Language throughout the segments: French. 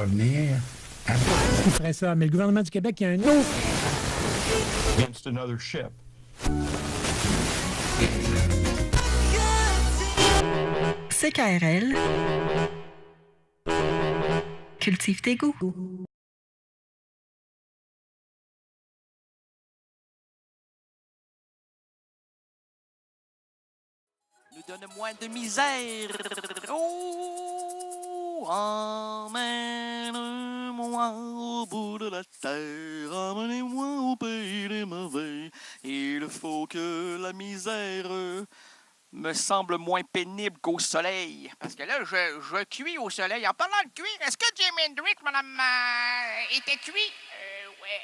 revenir. Il ferait ça, mais le gouvernement du Québec, il y a un autre. Against another ship. CKRL. Cultive tes goûts. Nous donne moins de misère. Oh, emmène-moi au bout de la terre, emmène-moi au pays des mauvais. Il faut que la misère me semble moins pénible qu'au soleil. Parce que là, je cuis au soleil. En parlant de cuire, est-ce que Jimi Hendrix, madame, était cuit? Ouais,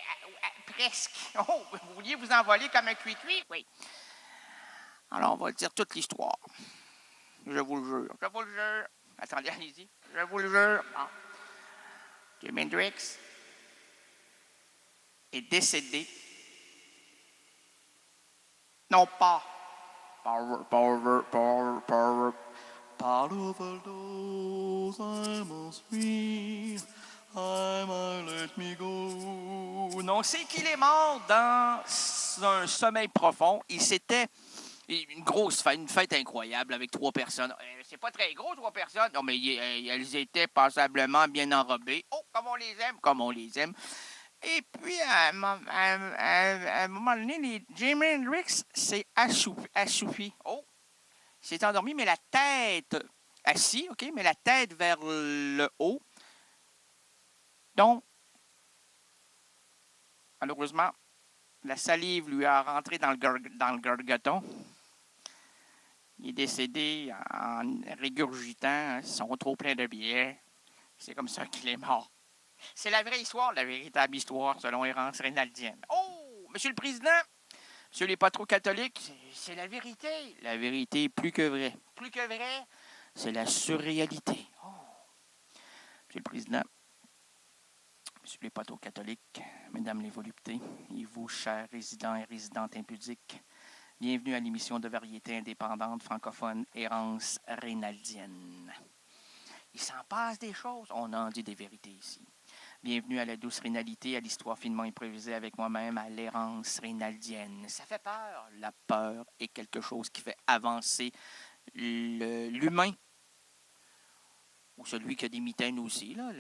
presque. Oh, vous vouliez vous envoler comme un cuit-cuit? Oui. Alors, on va dire toute l'histoire. Je vous le jure. Je vous le jure. Attendez, allez-y. Je vous le jure. Bon. Jimi Hendrix est décédé. Non pas par l'overdose, I must be, I might let me go. Non, c'est qu'il est mort dans un sommeil profond. Il s'était une grosse fête, une fête incroyable avec 3 personnes. C'est pas très gros, 3 personnes. Non, mais elles étaient passablement bien enrobées. Oh, comme on les aime, comme on les aime. Et puis, à un moment donné, Jimi Hendrix s'est assoupi. Oh, il s'est endormi, mais la tête assis, OK, mais la tête vers le haut. Donc, malheureusement, la salive lui a rentré dans le gargaton. Il est décédé en régurgitant son trop plein de bière. C'est comme ça qu'il est mort. C'est la vraie histoire, la véritable histoire, selon Errance Reynaldienne. Oh, Monsieur le Président, Monsieur les pas trop catholiques, c'est la vérité. La vérité est plus que vraie. Plus que vrai, c'est la surréalité. Oh. Monsieur le Président, Monsieur les pas trop catholiques, Mesdames les voluptés, et vous, chers résidents et résidentes impudiques, bienvenue à l'émission de variété indépendante francophone Errance Reynaldienne. Il s'en passe des choses, on en dit des vérités ici. Bienvenue à la douce rénalité, à l'histoire finement improvisée avec moi-même, à l'errance rénaldienne. Ça fait peur. La peur est quelque chose qui fait avancer l'humain. Ou celui qui a des mitaines aussi, là,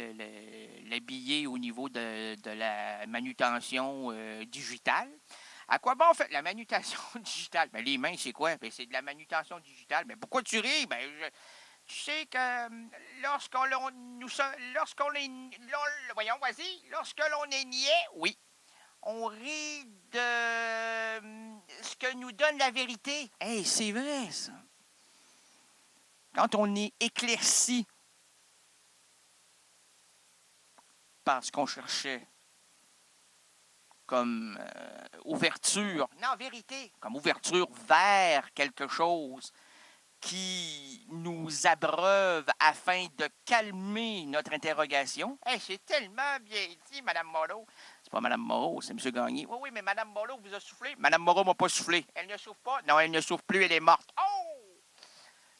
l'habillé au niveau de la manutention digitale. À quoi bon fait la manutention digitale? Ben, les mains, c'est quoi? Ben, c'est de la manutention digitale. Ben, pourquoi tu ris? Ben, tu sais que lorsque l'on est niais, oui, on rit de ce que nous donne la vérité. Hey, c'est vrai, ça. Quand on est éclairci par ce qu'on cherchait comme ouverture, non, vérité, comme ouverture vers quelque chose qui nous abreuve afin de calmer notre interrogation. Hey, c'est tellement bien dit, Mme Moreau. C'est pas Mme Moreau, c'est M. Gagné. Oui, mais Mme Moreau vous a soufflé. Mme Moreau m'a pas soufflé. Elle ne souffle pas? Non, elle ne souffle plus, elle est morte. Oh!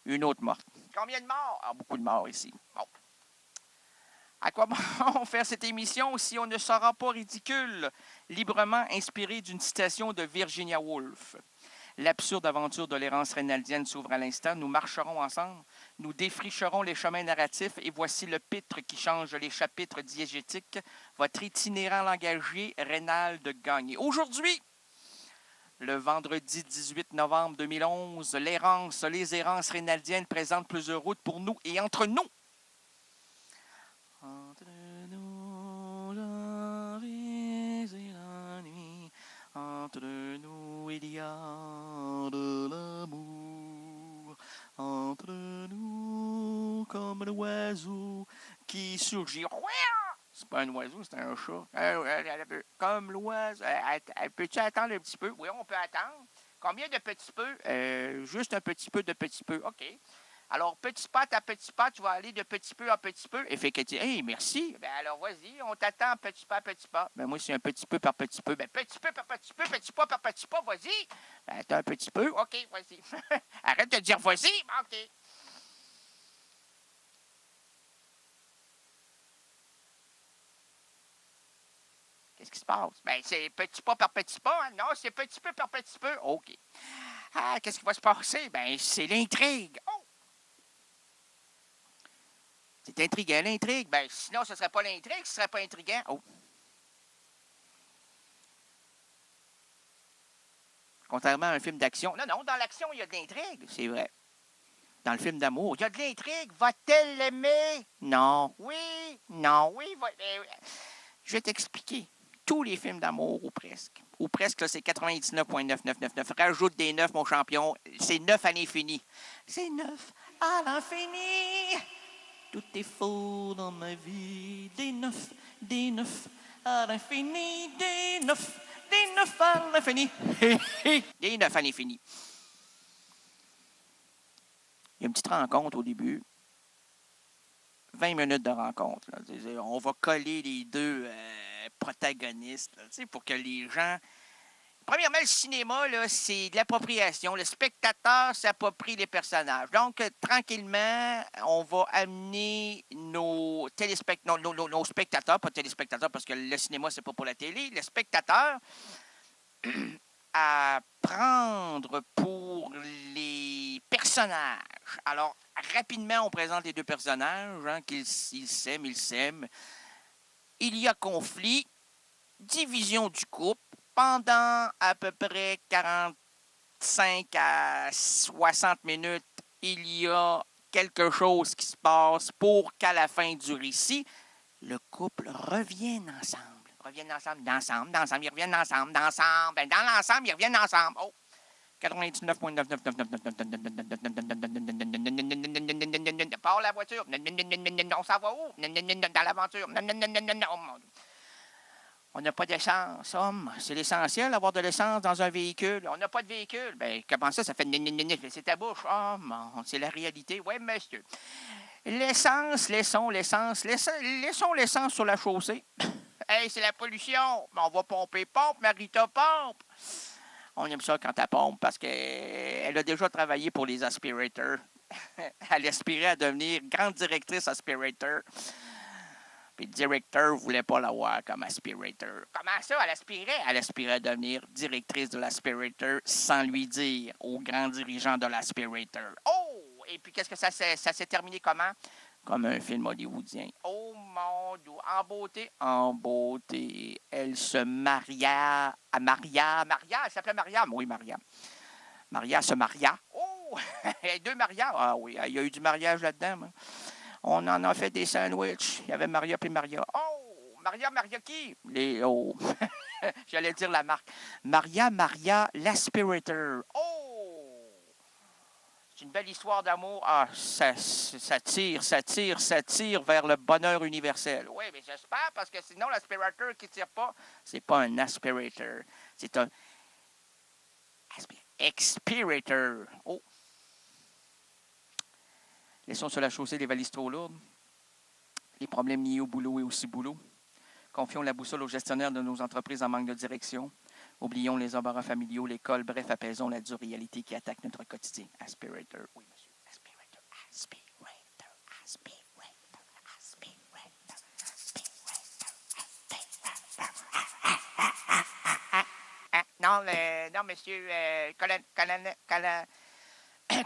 Une autre morte. Combien de morts? Ah, beaucoup de morts ici. Bon. À quoi bon faire cette émission si on ne se rend pas ridicule? Librement inspiré d'une citation de Virginia Woolf. L'absurde aventure de l'errance reynaldienne s'ouvre à l'instant. Nous marcherons ensemble, nous défricherons les chemins narratifs et voici le pitre qui change les chapitres diégétiques. Votre itinérant langagier, Reynald Gagné. Aujourd'hui, le vendredi 18 novembre 2011, les errances reynaldiennes présentent plusieurs routes pour nous et entre nous. Entre nous, l'envie et la nuit. Entre nous, il y a de l'amour. Entre nous, comme l'oiseau qui surgit. C'est pas un oiseau, c'est un chat. Comme l'oiseau. Peux-tu attendre un petit peu? Oui, on peut attendre. Combien de petits peu? Juste un petit peu de petit peu. OK. Alors, petit pas à petit pas, tu vas aller de petit peu en petit peu. Et fait que tu dis, hey, merci. Ben alors, vas-y, on t'attend petit pas à petit pas. Ben moi, c'est un petit peu par petit peu. Ben petit peu par petit peu, petit pas par petit pas, vas-y. Ben t'as un petit peu. OK, vas-y. Arrête de dire vas-y. OK. Qu'est-ce qui se passe? Ben, c'est petit pas par petit pas. Hein? Non, c'est petit peu par petit peu. OK. Ah, qu'est-ce qui va se passer? Ben, c'est l'intrigue. Oh! C'est intriguant, l'intrigue. Ben, sinon, ce ne serait pas l'intrigue, ce ne serait pas intriguant. Oh! Contrairement à un film d'action. Non, dans l'action, il y a de l'intrigue, c'est vrai. Dans le film d'amour, il y a de l'intrigue. Va-t-elle l'aimer? Non. Oui. Non. Oui. Je vais t'expliquer. Tous les films d'amour, ou presque. Ou presque, là, c'est 99,9999. Rajoute des 9, mon champion. C'est 9 à l'infini. C'est 9 à l'infini. Tout est faux dans ma vie. Des 9 à l'infini. Des 9 à l'infini. Des 9 à l'infini. Il y a une petite rencontre au début. 20 minutes de rencontre. Là. On va coller les deux protagonistes là, pour que les gens... Premièrement, le cinéma, là, c'est de l'appropriation. Le spectateur s'approprie les personnages. Donc, tranquillement, on va amener nos spectateurs, pas téléspectateurs, parce que le cinéma, c'est pas pour la télé, les spectateurs à prendre pour les personnages. Alors, rapidement, on présente les deux personnages, hein, qu'ils s'aiment. Il y a conflit, division du couple. Pendant à peu près 45 à 60 minutes, il y a quelque chose qui se passe pour qu'à la fin du récit, le couple revienne ensemble. Ils reviennent ensemble. Ben, dans l'ensemble, ils reviennent ensemble. Oh! 99,99999. Part la voiture. On s'en va où? Dans l'aventure. On n'a pas d'essence, homme. C'est l'essentiel, avoir de l'essence dans un véhicule. On n'a pas de véhicule. Ben, comment ça fait c'est ta bouche. Oh, mon, c'est la réalité. Oui, monsieur. L'essence, laissons l'essence sur la chaussée. Hey, c'est la pollution. On va pomper, Marita pompe. On aime ça quand elle pompe parce qu'elle a déjà travaillé pour les aspirateurs. Elle aspirait à devenir grande directrice aspirateur. Puis le directeur ne voulait pas l'avoir comme aspirateur. Comment ça, elle aspirait? Elle aspirait à devenir directrice de l'aspirateur sans lui dire au grand dirigeant de l'aspirateur. Oh! Et puis, qu'est-ce que ça s'est terminé comment? Comme un film hollywoodien. Oh mon Dieu! En beauté. Elle se maria. Maria, elle s'appelait Maria. Oui, Maria. Maria se maria. Oh! Deux mariages. Ah oui, il y a eu du mariage là-dedans. Hein. On en a fait des sandwichs. Il y avait Maria puis Maria. Oh! Maria qui? Oh! J'allais dire la marque. Maria, l'aspirateur. Oh! C'est une belle histoire d'amour. Ah, ça tire vers le bonheur universel. Oui, mais j'espère, parce que sinon, l'aspirateur qui ne tire pas, c'est pas un aspirateur. C'est un expirateur. Oh! Laissons sur la chaussée les valises trop lourdes. Les problèmes liés au boulot et aussi boulot. Confions la boussole aux gestionnaires de nos entreprises en manque de direction. Oublions les embarras familiaux, l'école. Bref, apaisons la dure réalité qui attaque notre quotidien. Aspirateur. Oui, monsieur. Aspirateur. Non, monsieur.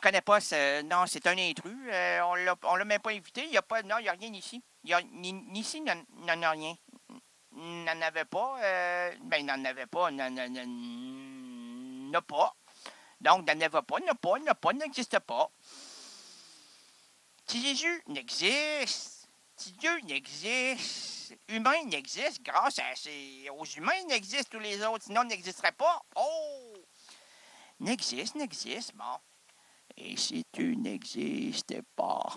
Connais pas non, c'est un intrus. On l'a même pas invité. Il n'y a rien ici. Ni ici, il n'en a rien. Il n'en avait pas. Il n'en avait pas. N'a pas. Donc, n'en avait pas, n'existe pas. Si Jésus n'existe, si Dieu n'existe, humain n'existe, grâce aux humains, il n'existe tous les autres, sinon il n'existerait pas. Oh! N'existe, bon. Et si tu n'existais pas?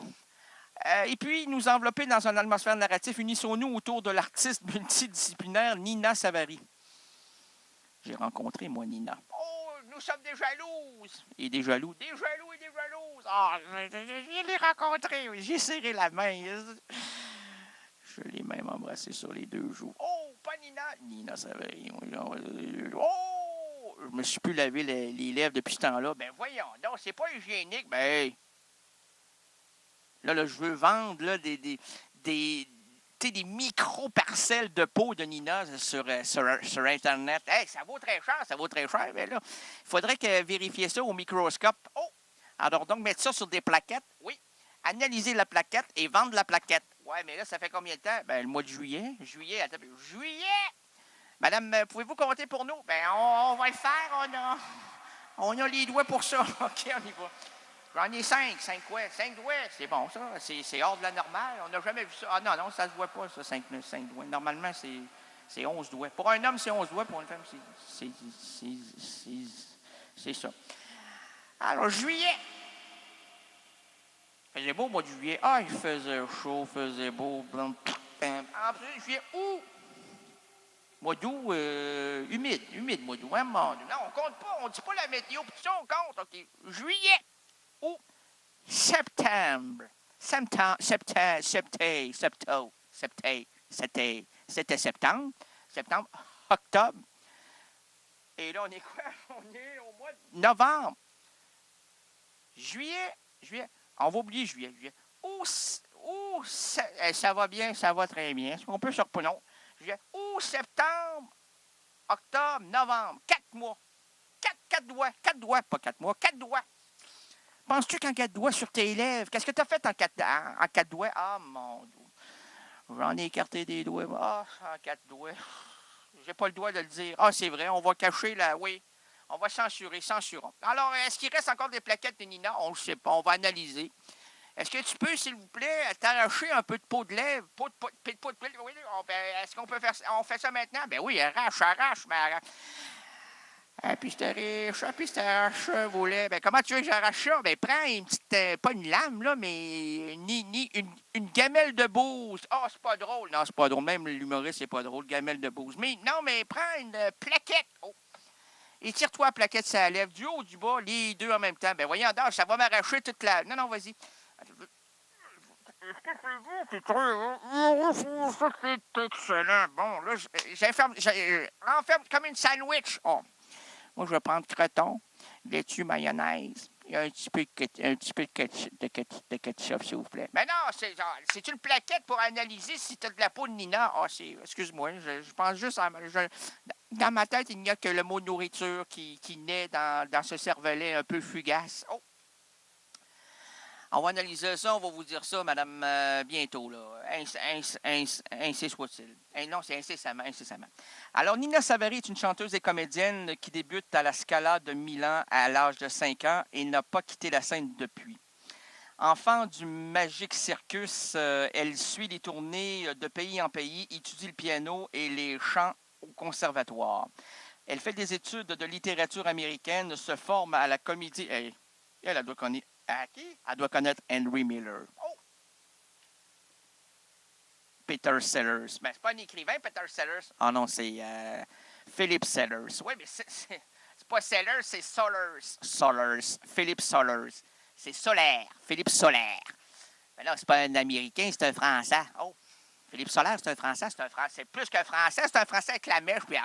Et puis, nous envelopper dans une atmosphère narrative, unissons-nous autour de l'artiste multidisciplinaire Nina Savary. J'ai rencontré, moi, Nina. Oh, nous sommes des jalouses! Et des jaloux. Des jaloux et des jalouses! Ah, je l'ai rencontré, j'ai serré la main. Je l'ai même embrassé sur les deux joues. Oh, pas Nina! Nina Savary. Oh! Je me suis plus lavé les lèvres depuis ce temps-là. Ben voyons, non, c'est pas hygiénique. Ben, là, je veux vendre là, des des micro-parcelles de peau de Nina sur Internet. Hey, ça vaut très cher, ça vaut très cher. Mais là, il faudrait vérifier ça au microscope. Oh! Alors donc, mettre ça sur des plaquettes. Oui. Analyser la plaquette et vendre la plaquette. Ouais, mais là, ça fait combien de temps? Ben, le mois de juillet. Juillet! Madame, pouvez-vous compter pour nous? Ben, on va le faire. On a les doigts pour ça. OK, on y va. J'en ai 5 quoi? 5 doigts, c'est bon, ça. C'est hors de la normale. On n'a jamais vu ça. Ah non, ça se voit pas, ça, 5 doigts. Normalement, c'est 11 doigts. Pour un homme, c'est 11 doigts. Pour une femme, c'est ça. Alors, juillet. Il faisait beau au mois de juillet. Ah, il faisait chaud, faisait beau. En plus, juillet, août. Mois d'août, humide, mois d'août. Hein, non, on compte pas. On dit pas la météo. Puis ça, on compte. OK. Juillet. Ou septembre. C'était septembre. Septembre, octobre. Et là, on est quoi? On est au mois de novembre. Juillet. On va oublier juillet. Ça va bien, ça va très bien. Est-ce qu'on peut se reprendre? Non. Juillet, août, septembre, octobre, novembre. 4 mois. 4 doigts. 4 doigts, pas 4 mois. 4 doigts. Penses-tu qu'en 4 doigts sur tes lèvres? Qu'est-ce que tu as fait en 4 doigts? Ah, mon Dieu. J'en ai écarté des doigts. Ah, en 4 doigts. J'ai pas le droit de le dire. Ah, c'est vrai, on va cacher là. Oui, on va censurons. Alors, est-ce qu'il reste encore des plaquettes de Nina? On ne sait pas, on va analyser. Est-ce que tu peux, s'il vous plaît, t'arracher un peu de peau de lèvre? Oui, est-ce qu'on peut faire ça? On fait ça maintenant? Ben oui, arrache, mais arrache. Puis je t'arrache, voulait. Ben, comment tu veux que j'arrache ça? Ben, prends une petite, pas une lame, là, mais une gamelle de bouse. Ah, c'est pas drôle. Non, c'est pas drôle. Même l'humoriste, c'est pas drôle, gamelle de bouse. Mais non, mais prends une plaquette. Oh. Et tire-toi la plaquette sur la lèvre, du haut ou du bas, les deux en même temps. Ben, voyons donc, ça va m'arracher toute la. Non, vas-y. C'est excellent. Bon, là, j'enferme comme une sandwich. Oh. Moi, je vais prendre croton, laitue, mayonnaise. Il y a un petit peu de ketchup, s'il vous plaît. Mais non, c'est une plaquette pour analyser si tu as de la peau de Nina. Ah, excuse-moi, je pense juste dans ma tête, il n'y a que le mot nourriture qui naît dans ce cervelet un peu fugace. Oh! On va analyser ça, on va vous dire ça, madame, bientôt, là. Ainsi soit-il. Non, c'est incessamment. Alors, Nina Savary est une chanteuse et comédienne qui débute à la Scala de Milan à l'âge de 5 ans et n'a pas quitté la scène depuis. Enfant du Magic Circus, elle suit les tournées de pays en pays, étudie le piano et les chants au conservatoire. Elle fait des études de littérature américaine, se forme à la comédie... Elle doit connaître... À qui? Elle doit connaître Henry Miller. Oh! Peter Sellers. Ben, c'est pas un écrivain, Peter Sellers. Ah non, c'est Philip Sellers. Oui, mais c'est pas Sellers, c'est Solers. Philip Solers. C'est Solaire. Philippe Solaire. Mais là, c'est pas un Américain, c'est un Français. Oh! Philippe Solaire, c'est un Français, c'est plus qu'un Français, c'est un Français avec la mèche. Puis,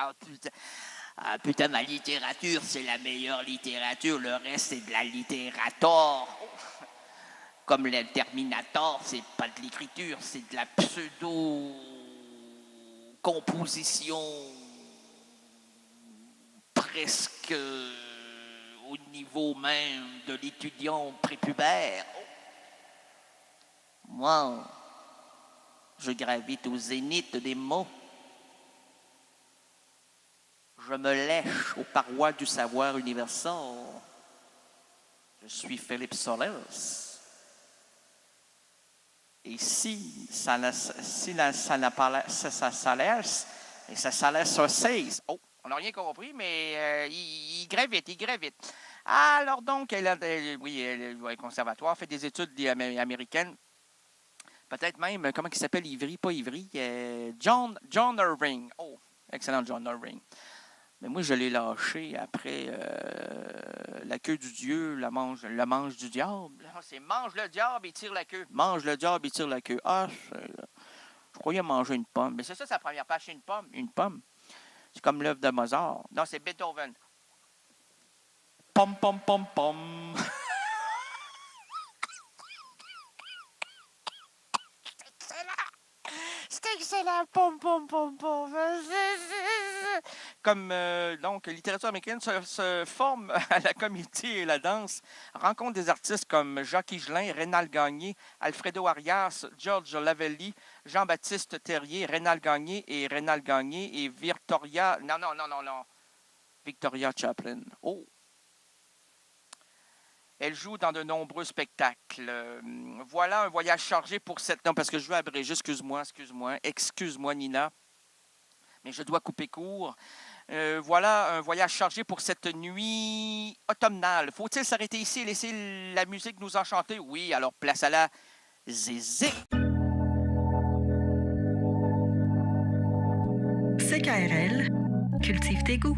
putain, ma littérature, c'est la meilleure littérature. Le reste, c'est de la littérature. Comme le Terminator, c'est pas de l'écriture, c'est de la pseudo-composition presque au niveau même de l'étudiant prépubère. Moi, je gravite au zénith des mots. Je me lèche aux parois du savoir universel. Je suis Philippe Solers. Et si ça n'a pas ça laisse, et ça laisse un 16. Oh, on n'a rien compris, mais il gravite. Alors donc, elle est conservatoire, fait des études américaines. Peut-être même, comment il s'appelle, Ivry, pas Ivry, John Irving. Oh, excellent John Irving. Mais moi, je l'ai lâché après la queue du dieu, le manche du diable. C'est mange le diable et tire la queue. Mange le diable et tire la queue. Ah, je croyais manger une pomme. Mais c'est ça, sa première page, c'est une pomme. Une pomme. C'est comme l'œuvre de Mozart. Non, c'est Beethoven. Pom, pom, pom, pom. C'est excellent. Pom, pom, pom, pom. Comme, donc, littérature américaine se forme à la comédie et la danse, rencontre des artistes comme Jacques Higelin, Rénal Gagné, Alfredo Arias, George Lavelli, Jean-Baptiste Terrier, Rénal Gagné et Victoria... Non. Victoria Chaplin. Oh! Elle joue dans de nombreux spectacles. Voilà un voyage chargé pour cette... Non, parce que je veux abréger. Excuse-moi, Nina. Mais je dois couper court. Voilà un voyage chargé pour cette nuit automnale. Faut-il s'arrêter ici et laisser la musique nous enchanter? Oui, alors place à la zézé. CKRL, cultive tes goûts.